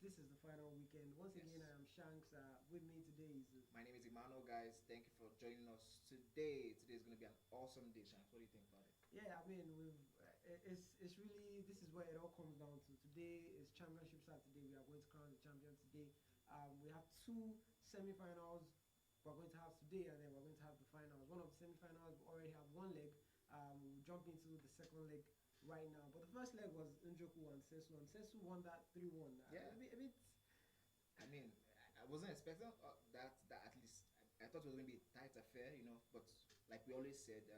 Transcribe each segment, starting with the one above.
this is the final weekend. Once again, I am Shanks. With me today is My name is Emmanuel, guys. Thank you for joining us today. Today is going to be an awesome day, Shanks. What do you think about it? yeah. I mean, it's really this is where it all comes down to. Today is Championship Saturday. We are going to crown the champion today. We have two semi-finals we're going to have today, and then we're going to have the finals. One of the semi-finals we already have one leg. We'll jump into the second leg right now. But the first leg was Njoku and Sesu, and Sesu won that 3-1. Yeah. A bit. I mean, I wasn't expecting that at least. I thought it was going to be a tight affair, but like we always said,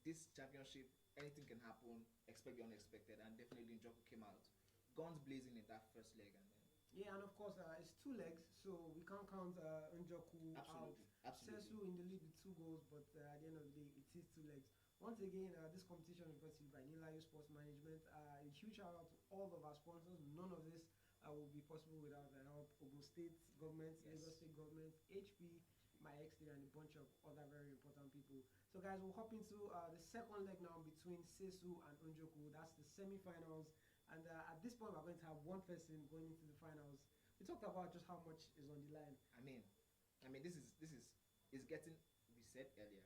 this championship, anything can happen, expect the unexpected, and definitely Njoku came out guns blazing in that first leg, and then Yeah, and of course, it's two legs, so we can't count Njoku out. absolutely. Sesu in the lead with 2 goals, but at the end of the day, it is 2 legs. Once again, this competition is brought to you by NILAYO Sports Management. A huge shout out to all of our sponsors. None of this will be possible without the help Ogun State government, Yes. Lagos State government, HP, Myx3, and a bunch of other very important people. So, guys, we'll hop into the second leg now between Sesu and Njoku. That's the semi-finals. And at this point, we're going to have one person going into the finals. We talked about just how much is on the line. I mean, this is is getting. We said earlier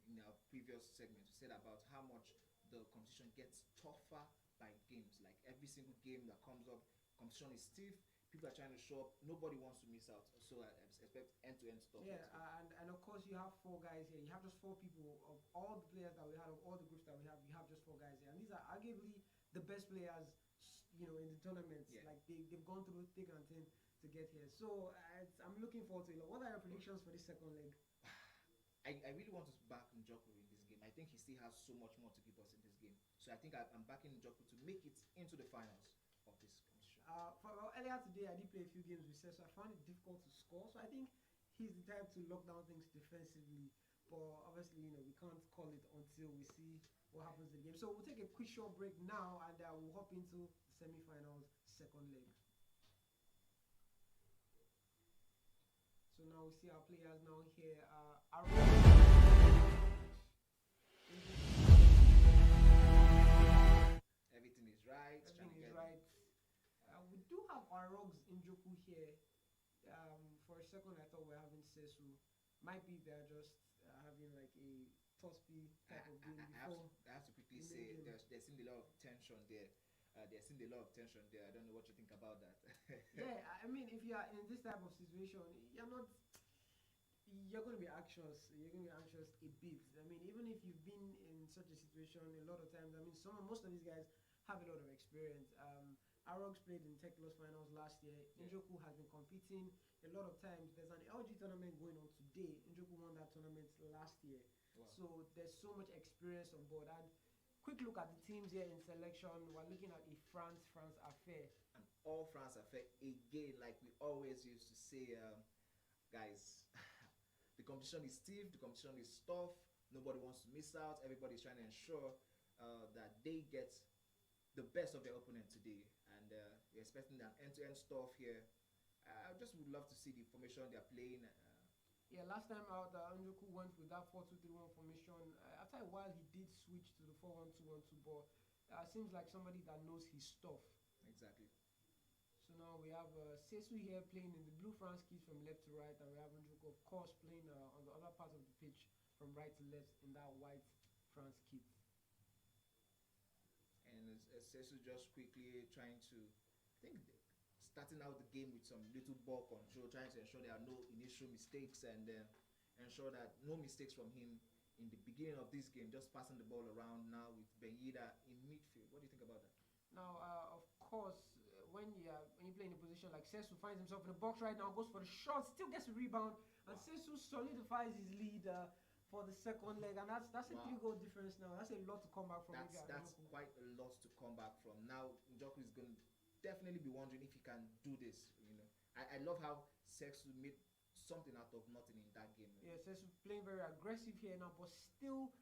in our previous segment, we said about how much the competition gets tougher by games. Like every single game that comes up, competition is stiff. People are trying to show up. Nobody wants to miss out. So I expect end-to-end stuff. Yeah, and of course you have 4 guys here. You have just 4 people of all the players that we had, of all the groups that we have. You have just 4 guys here, and these are arguably the best players, in the tournaments. Yeah. Like they've gone through thick and thin to get here. So I'm looking forward to it. What are your predictions for this second leg? I really want to back Njoku in this game. I think he still has so much more to give us in this game. So I think I'm backing Njoku to make it into the finals of this competition. Earlier today, I did play a few games with Cesc, so I found it difficult to score. So I think he's the type to lock down things defensively. But obviously, we can't call it until we see what happens in the game. So we'll take a quick short break now, and we'll hop into the semi-finals second leg. So now we see our players now here. Everything is right. Everything is right. We do have our Rogues Njoku here. For a second, I thought we were having Sesu. Might be they're just having like a Tospy type of game before. I have to quickly say there seemed a lot of tension there. There seemed a lot of tension there. I don't know what you think about that. Yeah, I mean, if you are in this type of situation, you're going to be anxious. You're going to be anxious a bit. I mean, even if you've been in such a situation a lot of times, I mean, most of these guys have a lot of experience. Arox played in Teklos finals last year. Yeah. Njoku has been competing a lot of times. There's an LG tournament going on today. Njoku won that tournament last year. Wow. So there's so much experience on board. And quick look at the teams here in selection. We're looking at a France affair. An all France affair again, like we always used to say, guys. The competition is stiff. The competition is tough. Nobody wants to miss out. Everybody's trying to ensure that they get the best of their opponent today, and we're expecting an end-to-end stuff here. I just would love to see the formation they're playing. Yeah, last time out, Njoku went with that 4-2-3-1 formation. After a while, he did switch to the 4-1-2-1-2, but seems like somebody that knows his stuff. Exactly. So now we have Sesu here playing in the blue France kit from left to right, and we have Njoku, of course, playing on the other part of the pitch from right to left in that white France kit. And Sesu just quickly trying to, I think, starting out the game with some little ball control, trying to ensure there are no initial mistakes, and ensure that no mistakes from him in the beginning of this game, just passing the ball around now with Benyida in midfield. What do you think about that? Now, of course, when you play in a position like Sesu finds himself in the box right now, goes for the shot, still gets a rebound, and Sesu solidifies his lead for the second leg, and that's a 3-goal difference now. That's a lot to come back from. That's quite a lot to come back from. Now Njoku is going to definitely be wondering if he can do this. I love how Sesu made something out of nothing in that game. Yeah, Sesu playing very aggressive here now, but still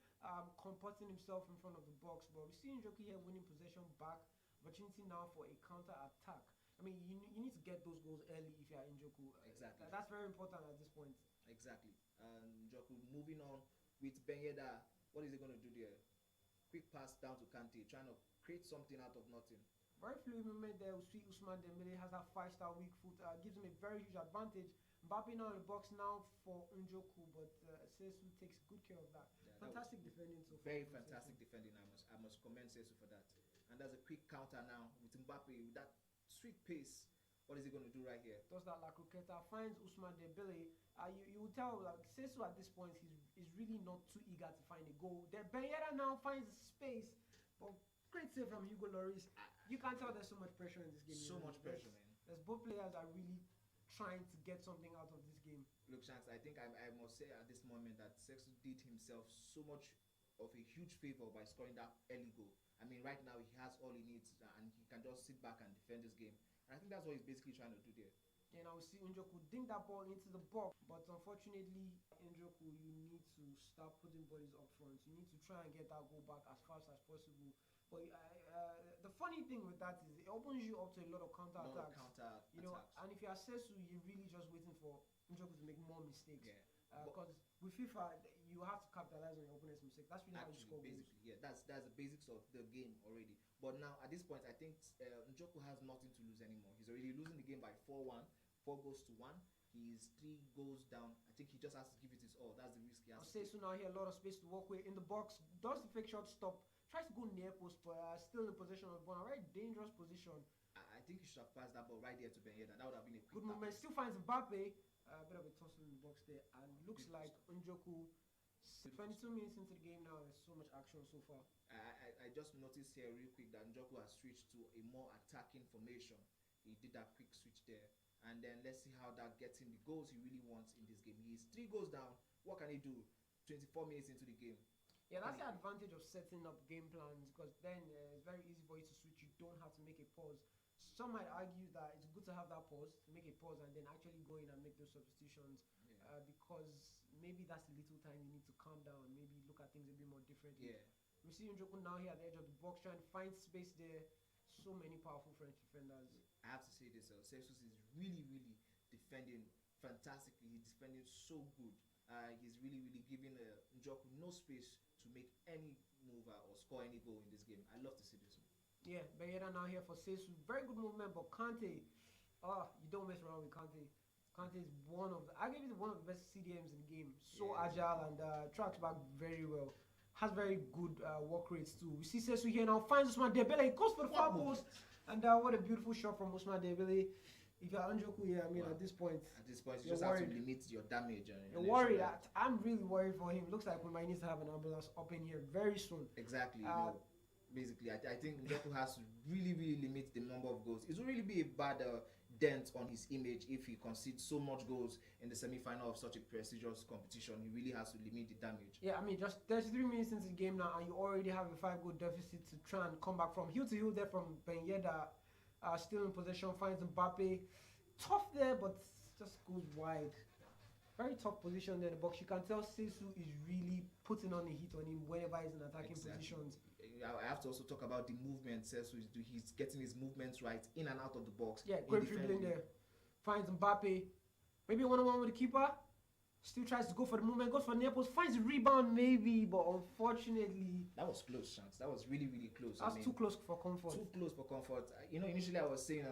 comporting himself in front of the box. But we see Njoku here winning possession back. Opportunity now for a counter attack. I mean, you need to get those goals early if you are Njoku. Exactly. That's very important at this point. Exactly. Njoku moving on with Benyeda. What is he going to do there? Quick pass down to Kante, trying to create something out of nothing. Very fluid movement there. We see Ousmane Dembele has that 5-star weak foot, gives him a very huge advantage. Mbappe now in the box now for Njoku, but Sesu takes good care of that. Yeah, Fantastic defending so far. Very fantastic defending. I must commend Sesu for that. And there's a quick counter now with Mbappe with that sweet pace. What is he going to do right here? Does that La Croqueta, finds Ousmane Dembele. You will tell like Sesu at this point he's really not too eager to find a goal. Ben Yedder now finds space, but great save from Hugo Lloris. You can tell there's so much pressure in this game. So much pressure, man. There's both players are really trying to get something out of this game. Look, Shanks, I think I must say at this moment that Sesu did himself so much of a huge favor by scoring that early goal. I mean, right now he has all he needs and he can just sit back and defend this game. And I think that's what he's basically trying to do there. And I will see Njoku dink that ball into the box, but unfortunately, Njoku, you need to start putting bodies up front. You need to try and get that goal back as fast as possible. But the funny thing with that is it opens you up to a lot of counter attacks. You know, and if you are Sesu, you're really just waiting for Njoku to make more mistakes. Because with FIFA, you have to capitalize on your opponent's mistake. That's really how you score goals. Yeah, that's the basics of the game already. But now at this point, I think Njoku has nothing to lose anymore. He's already losing the game by 4-1, 4 goals to 1. He's 3 goals down. I think he just has to give it his all. That's the risk he has. Sesu now here, a lot of space to work with in the box. Does the fake shot stop? Tries to go near post, but still in possession of the ball. A very dangerous position. I think he should have passed that ball right there to Ben Yedder. That would have been a quick good movement. Still finds Mbappe. A bit of a tussle in the box there, and looks like Njoku. 22 minutes into the game now, there's so much action so far. I just noticed here real quick that Njoku has switched to a more attacking formation. He did that quick switch there, and then let's see how that gets him the goals he really wants in this game. He's 3 goals down. What can he do? 24 minutes into the game. Yeah, that's the advantage of setting up game plans, because then it's very easy for you to switch. You don't have to make a pause. Some might argue that it's good to have that pause, to make a pause and then actually go in and make those substitutions, because maybe that's a little time you need to calm down, maybe look at things a bit more differently. We see Njoku now here at the edge of the box trying to find space there. So many powerful French defenders. I have to say this, Sesus is really defending fantastically. He's defending so good. He's really giving Njoku no space to make any move or score any goal in this game. I love to see this one. Yeah, Ben Yedder now here for Sesu. Very good movement, but Kante, you don't mess around with Kante. Kante is one of the best CDMs in the game. So agile and tracks back very well. Has very good work rates too. We see Sesu here now, finds Ousmane Dembele. He goes for the far post. And what a beautiful shot from Ousmane Dembele. If you're Njoku here, I mean, at this point, you just have to limit your damage. You're worried. I'm really worried for him. Looks like we might need to have an ambulance up in here very soon. Exactly. Basically, I think Njoku has to really limit the number of goals. It will really be a bad dent on his image if he concedes so much goals in the semi-final of such a prestigious competition. He really has to limit the damage. Yeah, I mean, just 33 minutes into the game now, and you already have a 5-goal deficit to try and come back from. Heel to heel there from Ben Yedder, still in possession, finds Mbappe. Tough there, but just goes wide. Very tough position there in the box. You can tell Sesu is really putting on a hit on him whenever he's in attacking positions. I have to also talk about the movement Sesu is doing. He's getting his movements right in and out of the box. Yeah, great dribbling there. Finds Mbappe. Maybe one-on-one with the keeper. Still tries to go for the movement, goes for near post, finds a rebound maybe, but unfortunately... That was close, Shanks. That was really close. That's too close for comfort. Too close for comfort. You know, initially I was saying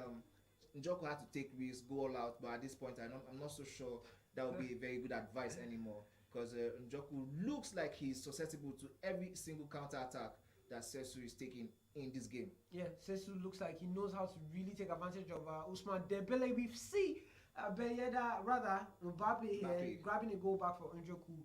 Njoku had to take risks, go all out, but at this point I'm not so sure that would be a very good advice anymore, because Njoku looks like he's susceptible to every single counter attack that Sesu is taking in this game. Yeah, Sesu looks like he knows how to really take advantage of Ousmane Dembele. We see Ben Yedder, rather Mbappe here, grabbing a goal back for Njoku,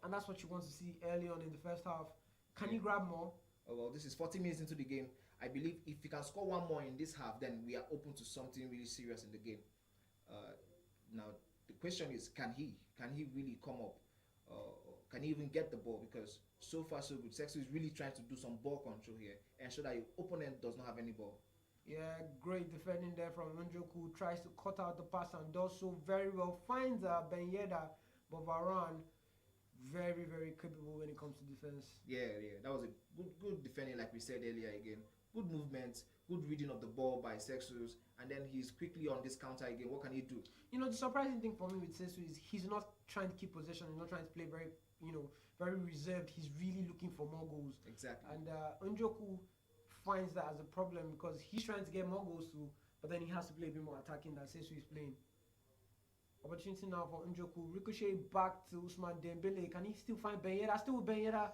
and that's what you want to see early on in the first half. Can he grab more? Oh, well, this is 40 minutes into the game. I believe if he can score one more in this half, then we are open to something really serious in the game. Now, the question is, can he really come up? Can he even get the ball? Because so far so good. Sesu is really trying to do some ball control here, ensure that your opponent does not have any ball. Yeah, great defending there from Njoku. Tries to cut out the pass and does so very well. Finds Ben Yedder, but Varane very capable when it comes to defense. Yeah, that was a good defending, like we said earlier again. Good movement, good reading of the ball by Sesu, and then he's quickly on this counter again. What can he do? You know, the surprising thing for me with Sesu is he's not trying to keep possession. He's not trying to play very reserved. He's really looking for more goals. Exactly. And Njoku finds that as a problem because he's trying to get more goals too, but then he has to play a bit more attacking than Sesu is playing. Opportunity now for Njoku. Ricochet back to Usman Dembele. Can he still find Ben Yedder? Still with Ben Yedder.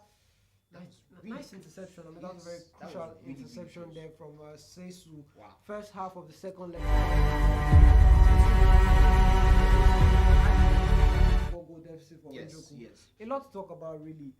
Nice interception. I mean, that was a very crucial interception there from Sesu. Wow. First half of the second leg. 4-goal deficit for Njoku. Yes. A lot to talk about, really.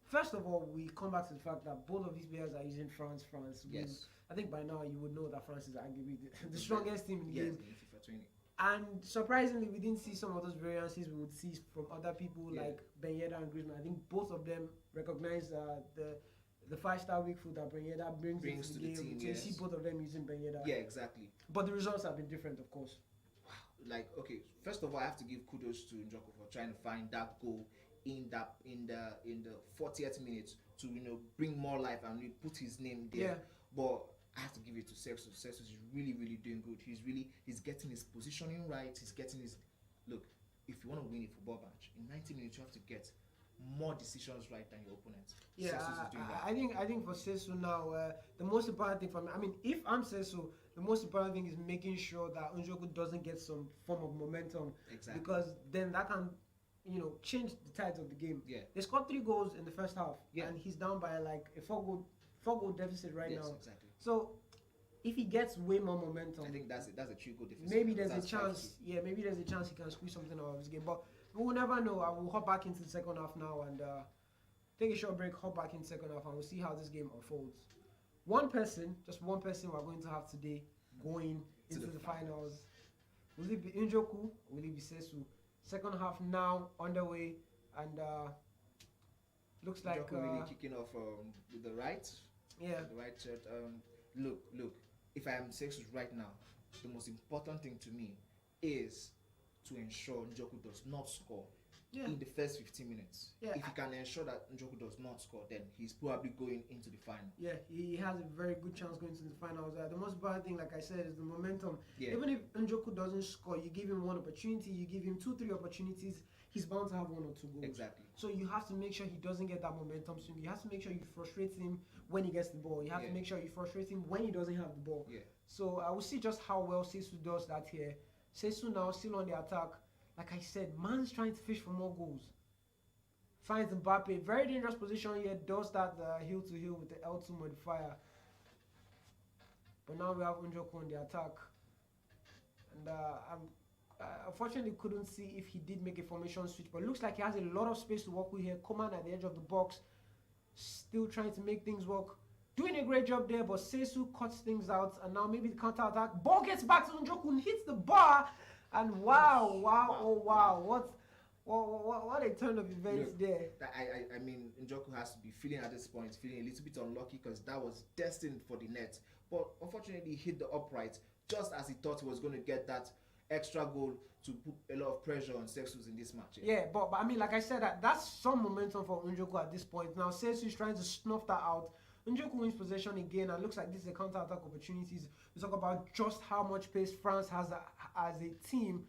First of all, we come back to the fact that both of these players are using France. Yes. I think by now you would know that France is arguably the strongest team in the game. Yes, FIFA 20. And surprisingly, we didn't see some of those variances we would see from other people like Ben Yedder and Griezmann. I think both of them recognize the 5-star weak foot that Ben Yedder brings into the game. Team, so you see both of them using Ben Yedder. Yeah, exactly. But the results have been different, of course. Like, okay, first of all, I have to give kudos to Njoku for trying to find that goal in the 40th minute to bring more life and really put his name there. Yeah. But I have to give it to Sesu. Sesu is really doing good. He's getting his positioning right. He's getting his look. If you want to win a football match in 90 minutes, you have to get more decisions right than your opponent. Yeah, Sesu is doing that. I think for Sesu now, the most important thing for me, I mean, if I'm Sesu, the most important thing is making sure that Njoku doesn't get some form of momentum. Exactly. Because then that can, change the tides of the game. Yeah. They scored 3 goals in the first half, Yeah. and he's down by like a 4-goal deficit right now. Exactly. So if he gets way more momentum, I think that's a 3-goal deficit. maybe there's a chance. Yeah, maybe there's a chance he can squeeze something out of his game. But we will never know. I will hop back into the second half now and take a short break. Hop back in the second half, and we'll see how this game unfolds. Just one person, we're going to have today going into the finals. Will it be Njoku? Will it be Sesu? Second half now underway, and looks like Njoku really kicking off with the right. Yeah. The right shirt. Look. If I am Sesu right now, the most important thing to me is to ensure Njoku does not score in the first 15 minutes. Yeah. If he can ensure that Njoku does not score, then he's probably going into the final. Yeah, he has a very good chance going to the finals. The most important thing, like I said, is the momentum. Yeah. Even if Njoku doesn't score, you give him one opportunity, you give him 2-3 opportunities, he's bound to have 1 or 2 goals. Exactly. So you have to make sure he doesn't get that momentum swing. You have to make sure you frustrate him when he gets the ball. You have to make sure you frustrate him when he doesn't have the ball. Yeah. So I will see just how well Sesu does that here. Sesu now still on the attack. Like I said, man's trying to fish for more goals. Finds Mbappe, very dangerous position here, does that heel to heel with the L2 modifier. But now we have Njoku on the attack. And unfortunately couldn't see if he did make a formation switch, but it looks like he has a lot of space to work with here. Coman at the edge of the box, still trying to make things work. Doing a great job there, but Sesu cuts things out, and now maybe the counter attack. Ball gets back to Njoku and hits the bar, and wow, what a turn of events there. I mean, Njoku has to be feeling at this point, feeling a little bit unlucky because that was destined for the net. But unfortunately, he hit the upright just as he thought he was going to get that extra goal to put a lot of pressure on Sesu in this match. Yeah, but I mean, like I said, that's some momentum for Njoku at this point. Now, Sesu is trying to snuff that out. Njoku wins possession again, and looks like this is a counter-attack opportunities. We talk about just how much pace France has as a team.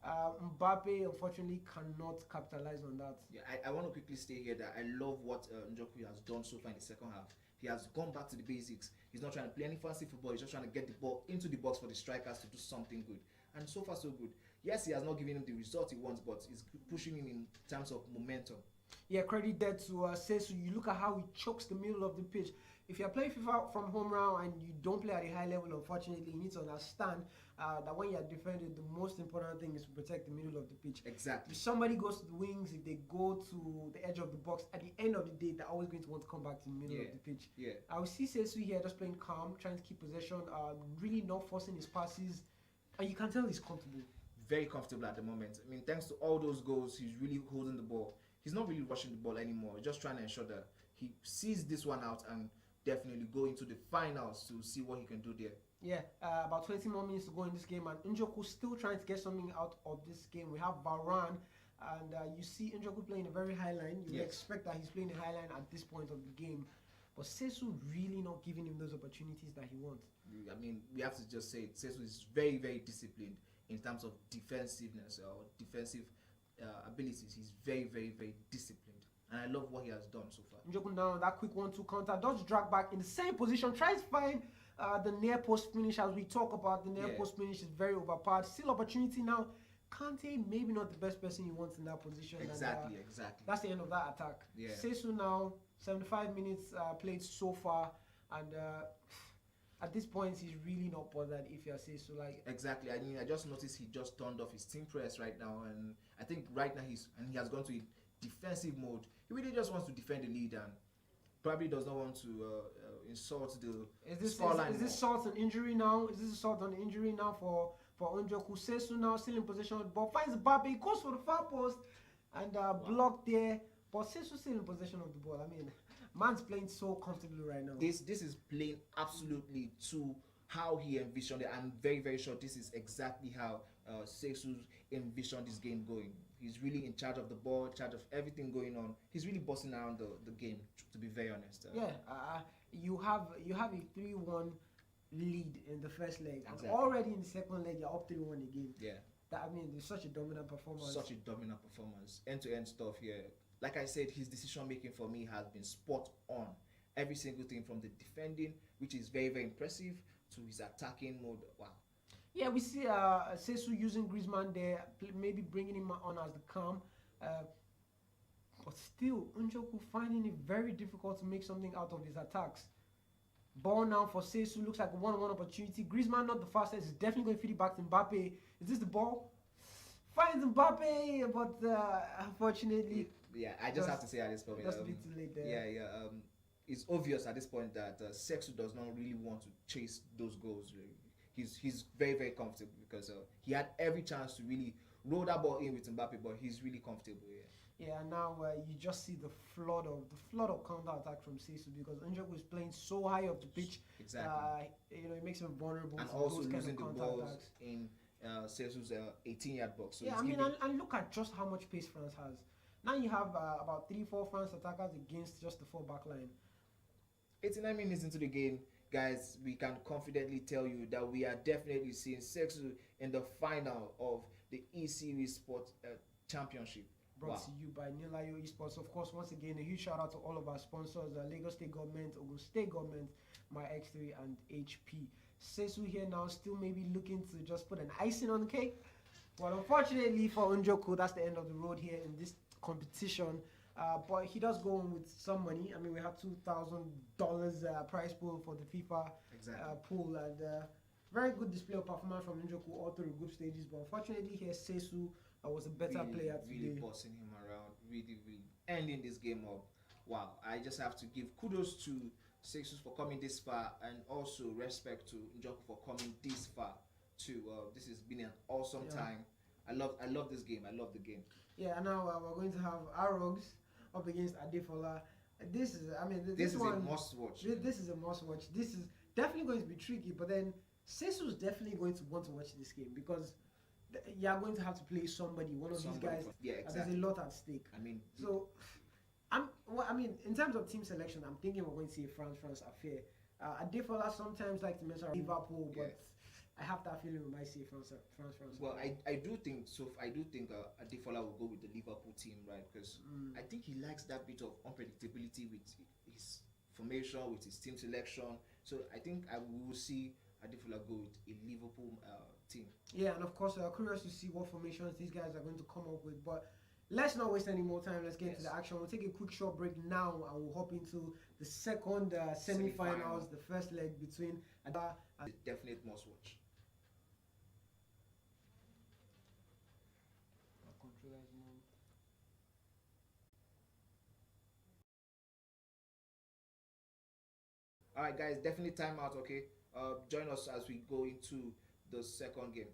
Mbappe unfortunately cannot capitalize on that. Yeah, I want to quickly stay here that I love what Njoku has done so far in the second half. He has gone back to the basics. He's not trying to play any fancy football. He's just trying to get the ball into the box for the strikers to do something good. And so far, so good. Yes, he has not given him the result he wants, but he's pushing him in terms of momentum. Yeah, credit there to Sesu. You look at how he chokes the middle of the pitch. If you're playing FIFA from home round and you don't play at a high level, unfortunately, you need to understand that when you're defending, the most important thing is to protect the middle of the pitch. Exactly. If somebody goes to the wings, if they go to the edge of the box, at the end of the day, they're always going to want to come back to the middle of the pitch. Yeah. I will see Sesu here just playing calm, trying to keep possession, really not forcing his passes, and you can tell he's comfortable. Very comfortable at the moment. I mean, thanks to all those goals, he's really holding the ball. He's not really rushing the ball anymore. He's just trying to ensure that he sees this one out and definitely go into the finals to see what he can do there. Yeah, about 20 more minutes to go in this game, and Njoku still trying to get something out of this game. We have Varane, and you see Njoku playing a very high line. You expect that he's playing a high line at this point of the game, but Sesu really not giving him those opportunities that he wants. I mean, we have to just say Sesu is very, very disciplined in terms of defensiveness or defensive abilities. He's very, very, very disciplined. and I love what he has done so far. Njoku now, that quick 1-2 counter, does drag back in the same position, tries to find the near post finish. As we talk about, the near post finish is very overpowered. Still opportunity now. Kante, maybe not the best person you want in that position. Exactly, and, exactly. That's the end of that attack. Yeah. Sesu now, 75 minutes played so far, and at this point he's really not bothered if you're Sesu. Like, exactly. I mean, I just noticed he just turned off his team press right now, and I think right now he has gone to a defensive mode. He really just wants to defend the lead and probably does not want to insult the scoreline. Is this salt an injury now? Is this a salt on injury now for Njoku? Sesu now still in possession of the ball, finds Mbappe, goes for the far post and blocked there. But Sesu still in possession of the ball. I mean, man's playing so comfortably right now. This is playing absolutely to how he envisioned it. I'm very, very sure this is exactly how Sesu envisioned this game going. He's really in charge of the ball, in charge of everything going on. He's really bossing around the game, to be very honest. You have a 3-1 lead in the first leg, and exactly. already in the second leg you're up 3-1 again. Yeah. That, I mean, it's such a dominant performance. Such a dominant performance. End-to-end stuff here. Like I said, his decision making for me has been spot on. Every single thing from the defending, which is very, very impressive, to his attacking mode. Wow. Yeah, we see Sesu using Griezmann there, maybe bringing him on as the cam. But still, Njoku finding it very difficult to make something out of his attacks. Ball now for Sesu, looks like a 1-on-1 opportunity. Griezmann, not the fastest, is definitely going to feed it back to Mbappe. Is this the ball? Finds Mbappe, but unfortunately... Yeah, I just have to say at this point... Just a bit too late there. It's obvious at this point that Sesu does not really want to chase those goals. He's very, very comfortable because he had every chance to really roll that ball in with Mbappe, but he's really comfortable. Yeah, now you just see the flood of counter attack from Sesu because Njoku is playing so high up the pitch. Exactly. It makes him vulnerable and to also those losing kind of the counter balls attacks. in Sesu's 18-yard box. So yeah, I mean, and look at just how much pace France has. Now you have about 3-4 France attackers against just the 4 back line. 89 minutes into the game, guys, we can confidently tell you that we are definitely seeing Sesu in the final of the E-Series Sport Championship. Brought to you by NILAYO Esports. Of course, once again, a huge shout out to all of our sponsors, Lagos State Government, Ogun State Government, Myx3 and HP. Sesu here now still maybe looking to just put an icing on the cake. But unfortunately for Njoku, that's the end of the road here in this competition. But he does go on with some money. I mean, we have $2,000 prize pool for the FIFA pool, and very good display of performance from Njoku all through the group stages. But unfortunately here, Sesu was a better player today. Really bossing him around, really ending this game up. Wow, I just have to give kudos to Sesu for coming this far, and also respect to Njoku for coming this far too. This has been an awesome time. I love this game. I love the game. Yeah, and now we're going to have Arogs up against Adefola. This is, I mean, this is a must watch. This is a must watch. This is definitely going to be tricky, but then Sesu is definitely going to want to watch this game because you are going to have to play somebody, one of these guys. Yeah, exactly. There's a lot at stake. I mean, so in terms of team selection, I'm thinking we're going to see a France affair. Adefola sometimes like to mess around Liverpool, but I have that feeling we might see France. Well, I do think so. I do think Adefola will go with the Liverpool team, right? Because I think he likes that bit of unpredictability with his formation, with his team selection. So I think we will see Adefola go with a Liverpool team. Yeah, and of course, curious to see what formations these guys are going to come up with. But let's not waste any more time. Let's get into the action. We'll take a quick short break now, and we'll hop into the second semi-finals, the first leg between Ada and definite must watch. All right, guys, definitely time out. Okay, join us as we go into the second game.